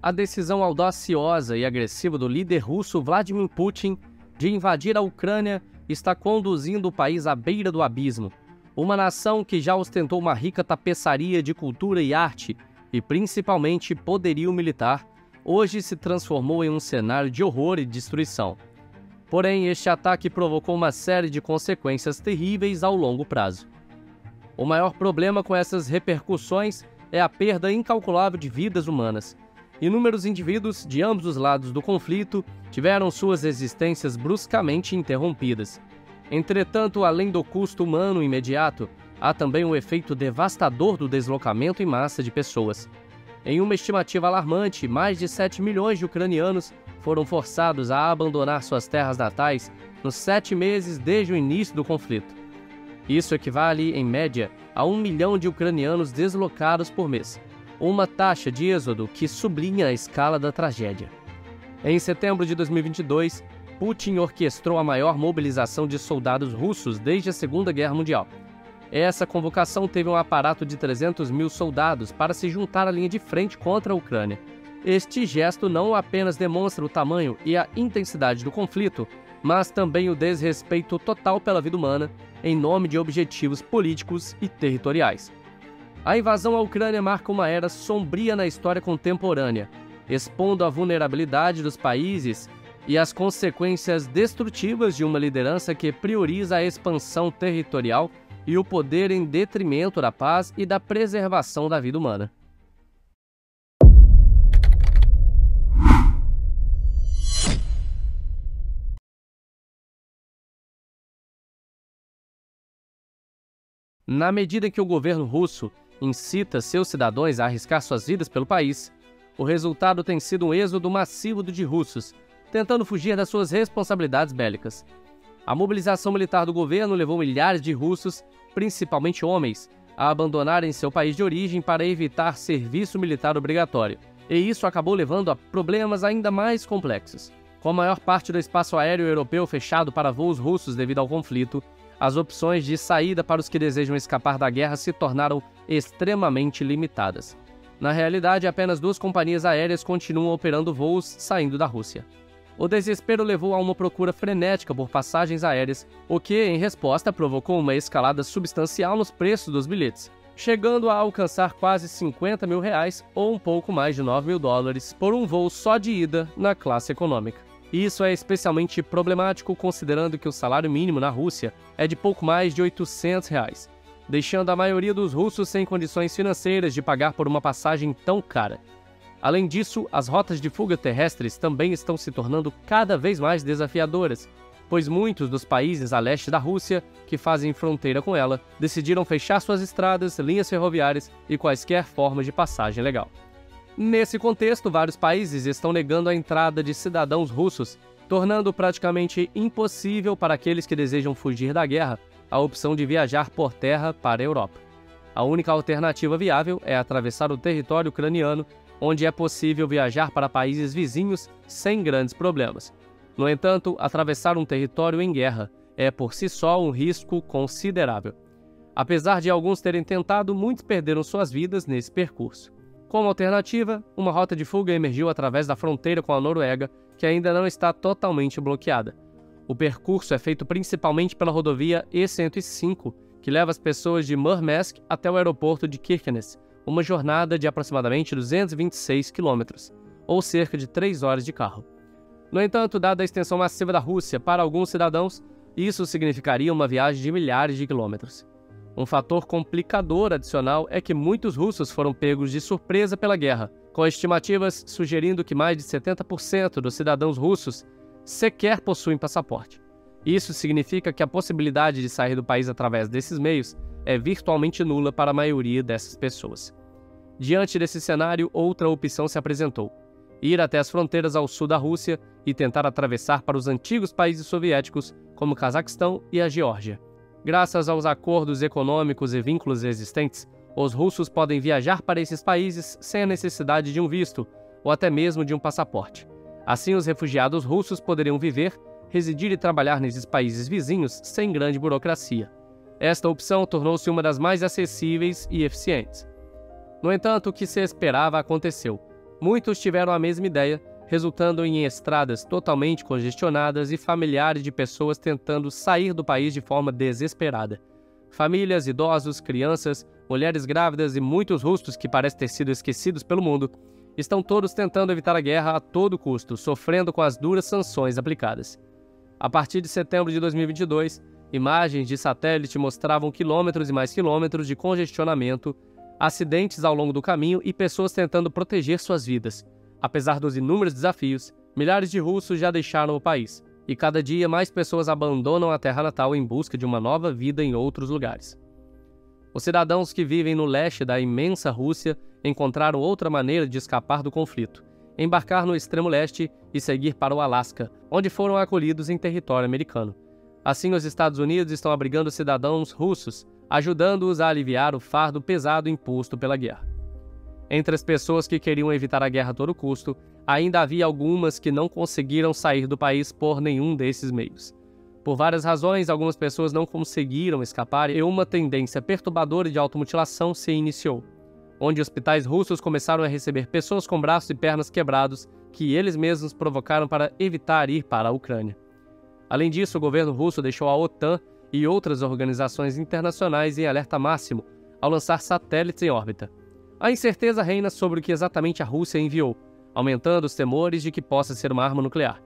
A decisão audaciosa e agressiva do líder russo Vladimir Putin de invadir a Ucrânia está conduzindo o país à beira do abismo. Uma nação que já ostentou uma rica tapeçaria de cultura e arte, e principalmente poderio militar, hoje se transformou em um cenário de horror e destruição. Porém, este ataque provocou uma série de consequências terríveis ao longo prazo. O maior problema com essas repercussões é a perda incalculável de vidas humanas. Inúmeros indivíduos de ambos os lados do conflito tiveram suas existências bruscamente interrompidas. Entretanto, além do custo humano imediato, há também o efeito devastador do deslocamento em massa de pessoas. Em uma estimativa alarmante, mais de 7 milhões de ucranianos foram forçados a abandonar suas terras natais nos 7 meses desde o início do conflito. Isso equivale, em média, a 1 milhão de ucranianos deslocados por mês, uma taxa de êxodo que sublinha a escala da tragédia. Em setembro de 2022, Putin orquestrou a maior mobilização de soldados russos desde a Segunda Guerra Mundial. Essa convocação teve um aparato de 300 mil soldados para se juntar à linha de frente contra a Ucrânia. Este gesto não apenas demonstra o tamanho e a intensidade do conflito, mas também o desrespeito total pela vida humana, em nome de objetivos políticos e territoriais. A invasão à Ucrânia marca uma era sombria na história contemporânea, expondo a vulnerabilidade dos países e as consequências destrutivas de uma liderança que prioriza a expansão territorial e o poder em detrimento da paz e da preservação da vida humana. Na medida em que o governo russo incita seus cidadãos a arriscar suas vidas pelo país, o resultado tem sido um êxodo massivo de russos, tentando fugir das suas responsabilidades bélicas. A mobilização militar do governo levou milhares de russos, principalmente homens, a abandonarem seu país de origem para evitar serviço militar obrigatório, e isso acabou levando a problemas ainda mais complexos. Com a maior parte do espaço aéreo europeu fechado para voos russos devido ao conflito, as opções de saída para os que desejam escapar da guerra se tornaram extremamente limitadas. Na realidade, apenas 2 companhias aéreas continuam operando voos saindo da Rússia. O desespero levou a uma procura frenética por passagens aéreas, o que, em resposta, provocou uma escalada substancial nos preços dos bilhetes, chegando a alcançar quase R$50 mil ou um pouco mais de $9.000 por um voo só de ida na classe econômica. Isso é especialmente problemático considerando que o salário mínimo na Rússia é de pouco mais de R$800, deixando a maioria dos russos sem condições financeiras de pagar por uma passagem tão cara. Além disso, as rotas de fuga terrestres também estão se tornando cada vez mais desafiadoras, pois muitos dos países a leste da Rússia, que fazem fronteira com ela, decidiram fechar suas estradas, linhas ferroviárias e quaisquer formas de passagem legal. Nesse contexto, vários países estão negando a entrada de cidadãos russos, tornando praticamente impossível para aqueles que desejam fugir da guerra a opção de viajar por terra para a Europa. A única alternativa viável é atravessar o território ucraniano, onde é possível viajar para países vizinhos sem grandes problemas. No entanto, atravessar um território em guerra é por si só um risco considerável. Apesar de alguns terem tentado, muitos perderam suas vidas nesse percurso. Como alternativa, uma rota de fuga emergiu através da fronteira com a Noruega, que ainda não está totalmente bloqueada. O percurso é feito principalmente pela rodovia E105, que leva as pessoas de Murmansk até o aeroporto de Kirkenes, uma jornada de aproximadamente 226 quilômetros, ou cerca de 3 horas de carro. No entanto, dada a extensão massiva da Rússia para alguns cidadãos, isso significaria uma viagem de milhares de quilômetros. Um fator complicador adicional é que muitos russos foram pegos de surpresa pela guerra, com estimativas sugerindo que mais de 70% dos cidadãos russos sequer possuem passaporte. Isso significa que a possibilidade de sair do país através desses meios é virtualmente nula para a maioria dessas pessoas. Diante desse cenário, outra opção se apresentou: ir até as fronteiras ao sul da Rússia e tentar atravessar para os antigos países soviéticos, como o Cazaquistão e a Geórgia. Graças aos acordos econômicos e vínculos existentes, os russos podem viajar para esses países sem a necessidade de um visto, ou até mesmo de um passaporte. Assim, os refugiados russos poderiam viver, residir e trabalhar nesses países vizinhos sem grande burocracia. Esta opção tornou-se uma das mais acessíveis e eficientes. No entanto, o que se esperava aconteceu. Muitos tiveram a mesma ideia, resultando em estradas totalmente congestionadas e familiares de pessoas tentando sair do país de forma desesperada. Famílias, idosos, crianças, mulheres grávidas e muitos russos que parecem ter sido esquecidos pelo mundo estão todos tentando evitar a guerra a todo custo, sofrendo com as duras sanções aplicadas. A partir de setembro de 2022, imagens de satélite mostravam quilômetros e mais quilômetros de congestionamento, acidentes ao longo do caminho e pessoas tentando proteger suas vidas. Apesar dos inúmeros desafios, milhares de russos já deixaram o país, e cada dia mais pessoas abandonam a terra natal em busca de uma nova vida em outros lugares. Os cidadãos que vivem no leste da imensa Rússia encontraram outra maneira de escapar do conflito: embarcar no extremo leste e seguir para o Alasca, onde foram acolhidos em território americano. Assim, os Estados Unidos estão abrigando cidadãos russos, ajudando-os a aliviar o fardo pesado imposto pela guerra. Entre as pessoas que queriam evitar a guerra a todo custo, ainda havia algumas que não conseguiram sair do país por nenhum desses meios. Por várias razões, algumas pessoas não conseguiram escapar e uma tendência perturbadora de automutilação se iniciou, onde hospitais russos começaram a receber pessoas com braços e pernas quebrados que eles mesmos provocaram para evitar ir para a Ucrânia. Além disso, o governo russo deixou a OTAN e outras organizações internacionais em alerta máximo ao lançar satélites em órbita. A incerteza reina sobre o que exatamente a Rússia enviou, aumentando os temores de que possa ser uma arma nuclear.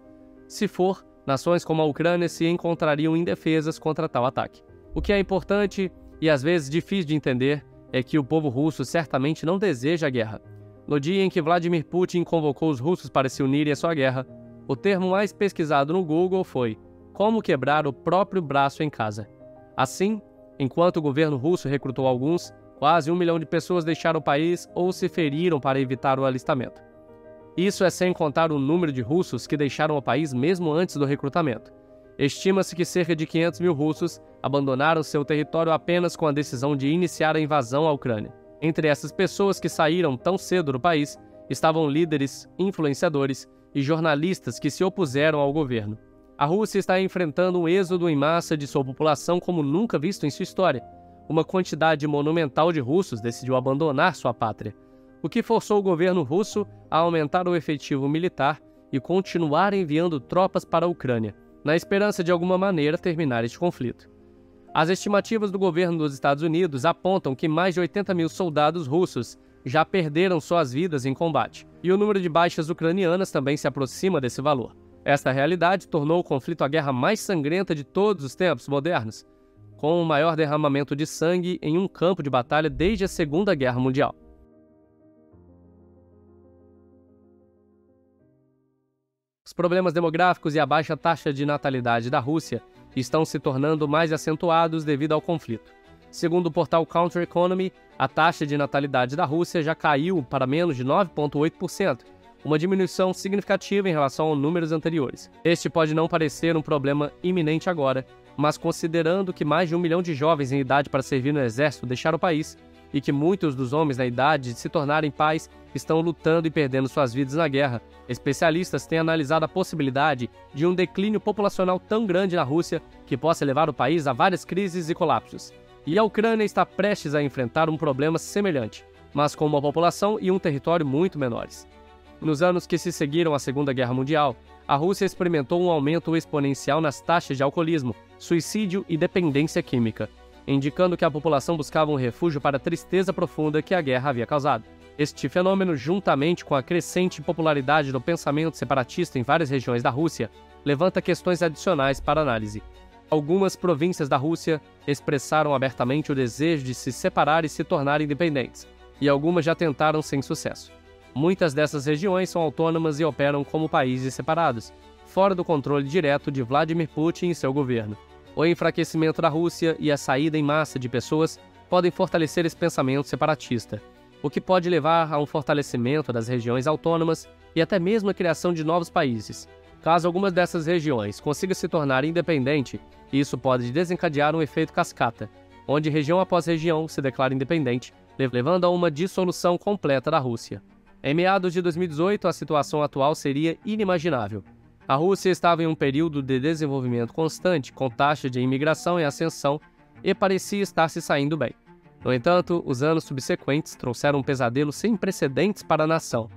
Se for, nações como a Ucrânia se encontrariam indefesas contra tal ataque. O que é importante e às vezes difícil de entender é que o povo russo certamente não deseja a guerra. No dia em que Vladimir Putin convocou os russos para se unirem à sua guerra, o termo mais pesquisado no Google foi "como quebrar o próprio braço em casa". Assim, enquanto o governo russo recrutou alguns, quase 1 milhão de pessoas deixaram o país ou se feriram para evitar o alistamento. Isso é sem contar o número de russos que deixaram o país mesmo antes do recrutamento. Estima-se que cerca de 500 mil russos abandonaram seu território apenas com a decisão de iniciar a invasão à Ucrânia. Entre essas pessoas que saíram tão cedo do país, estavam líderes, influenciadores e jornalistas que se opuseram ao governo. A Rússia está enfrentando um êxodo em massa de sua população como nunca visto em sua história. Uma quantidade monumental de russos decidiu abandonar sua pátria, o que forçou o governo russo a aumentar o efetivo militar e continuar enviando tropas para a Ucrânia, na esperança de alguma maneira terminar este conflito. As estimativas do governo dos Estados Unidos apontam que mais de 80 mil soldados russos já perderam suas vidas em combate, e o número de baixas ucranianas também se aproxima desse valor. Esta realidade tornou o conflito a guerra mais sangrenta de todos os tempos modernos, com o maior derramamento de sangue em um campo de batalha desde a Segunda Guerra Mundial. Os problemas demográficos e a baixa taxa de natalidade da Rússia estão se tornando mais acentuados devido ao conflito. Segundo o portal Counter Economy, a taxa de natalidade da Rússia já caiu para menos de 9,8%, uma diminuição significativa em relação aos números anteriores. Este pode não parecer um problema iminente agora, mas considerando que mais de 1 milhão de jovens em idade para servir no exército deixaram o país, e que muitos dos homens na idade de se tornarem pais estão lutando e perdendo suas vidas na guerra, especialistas têm analisado a possibilidade de um declínio populacional tão grande na Rússia que possa levar o país a várias crises e colapsos. E a Ucrânia está prestes a enfrentar um problema semelhante, mas com uma população e um território muito menores. Nos anos que se seguiram à Segunda Guerra Mundial, a Rússia experimentou um aumento exponencial nas taxas de alcoolismo, suicídio e dependência química, indicando que a população buscava um refúgio para a tristeza profunda que a guerra havia causado. Este fenômeno, juntamente com a crescente popularidade do pensamento separatista em várias regiões da Rússia, levanta questões adicionais para análise. Algumas províncias da Rússia expressaram abertamente o desejo de se separar e se tornar independentes, e algumas já tentaram sem sucesso. Muitas dessas regiões são autônomas e operam como países separados, fora do controle direto de Vladimir Putin e seu governo. O enfraquecimento da Rússia e a saída em massa de pessoas podem fortalecer esse pensamento separatista, o que pode levar a um fortalecimento das regiões autônomas e até mesmo a criação de novos países. Caso algumas dessas regiões consiga se tornar independente, isso pode desencadear um efeito cascata, onde região após região se declara independente, levando a uma dissolução completa da Rússia. Em meados de 2018, a situação atual seria inimaginável. A Rússia estava em um período de desenvolvimento constante, com taxa de imigração em ascensão, e parecia estar se saindo bem. No entanto, os anos subsequentes trouxeram um pesadelo sem precedentes para a nação.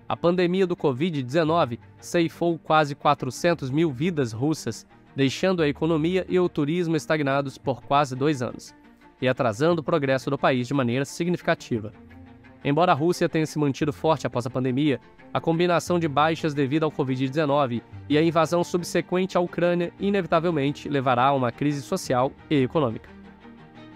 A pandemia do Covid-19 ceifou quase 400 mil vidas russas, deixando a economia e o turismo estagnados por quase 2 anos, e atrasando o progresso do país de maneira significativa. Embora a Rússia tenha se mantido forte após a pandemia, a combinação de baixas devido ao Covid-19 e a invasão subsequente à Ucrânia inevitavelmente levará a uma crise social e econômica.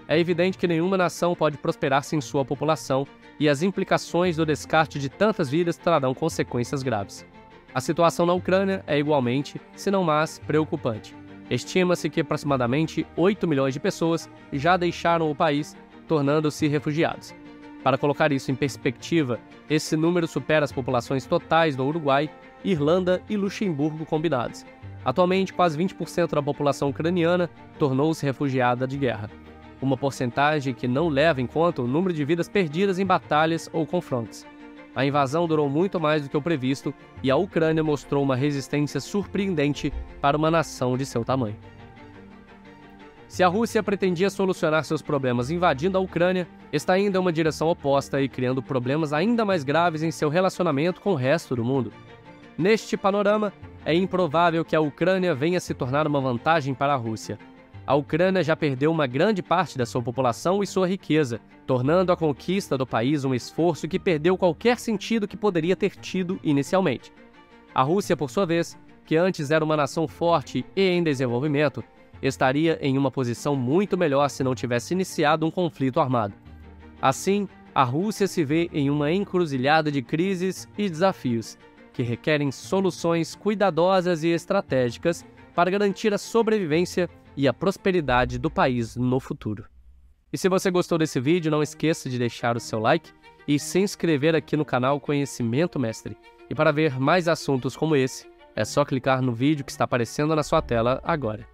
É evidente que nenhuma nação pode prosperar sem sua população, e as implicações do descarte de tantas vidas trarão consequências graves. A situação na Ucrânia é igualmente, se não mais, preocupante. Estima-se que aproximadamente 8 milhões de pessoas já deixaram o país, tornando-se refugiados. Para colocar isso em perspectiva, esse número supera as populações totais do Uruguai, Irlanda e Luxemburgo combinados. Atualmente, quase 20% da população ucraniana tornou-se refugiada de guerra, uma porcentagem que não leva em conta o número de vidas perdidas em batalhas ou confrontos. A invasão durou muito mais do que o previsto e a Ucrânia mostrou uma resistência surpreendente para uma nação de seu tamanho. Se a Rússia pretendia solucionar seus problemas invadindo a Ucrânia, está indo em uma direção oposta e criando problemas ainda mais graves em seu relacionamento com o resto do mundo. Neste panorama, é improvável que a Ucrânia venha a se tornar uma vantagem para a Rússia. A Ucrânia já perdeu uma grande parte da sua população e sua riqueza, tornando a conquista do país um esforço que perdeu qualquer sentido que poderia ter tido inicialmente. A Rússia, por sua vez, que antes era uma nação forte e em desenvolvimento, estaria em uma posição muito melhor se não tivesse iniciado um conflito armado. Assim, a Rússia se vê em uma encruzilhada de crises e desafios, que requerem soluções cuidadosas e estratégicas para garantir a sobrevivência e a prosperidade do país no futuro. E se você gostou desse vídeo, não esqueça de deixar o seu like e se inscrever aqui no canal Conhecimento Mestre. E para ver mais assuntos como esse, é só clicar no vídeo que está aparecendo na sua tela agora.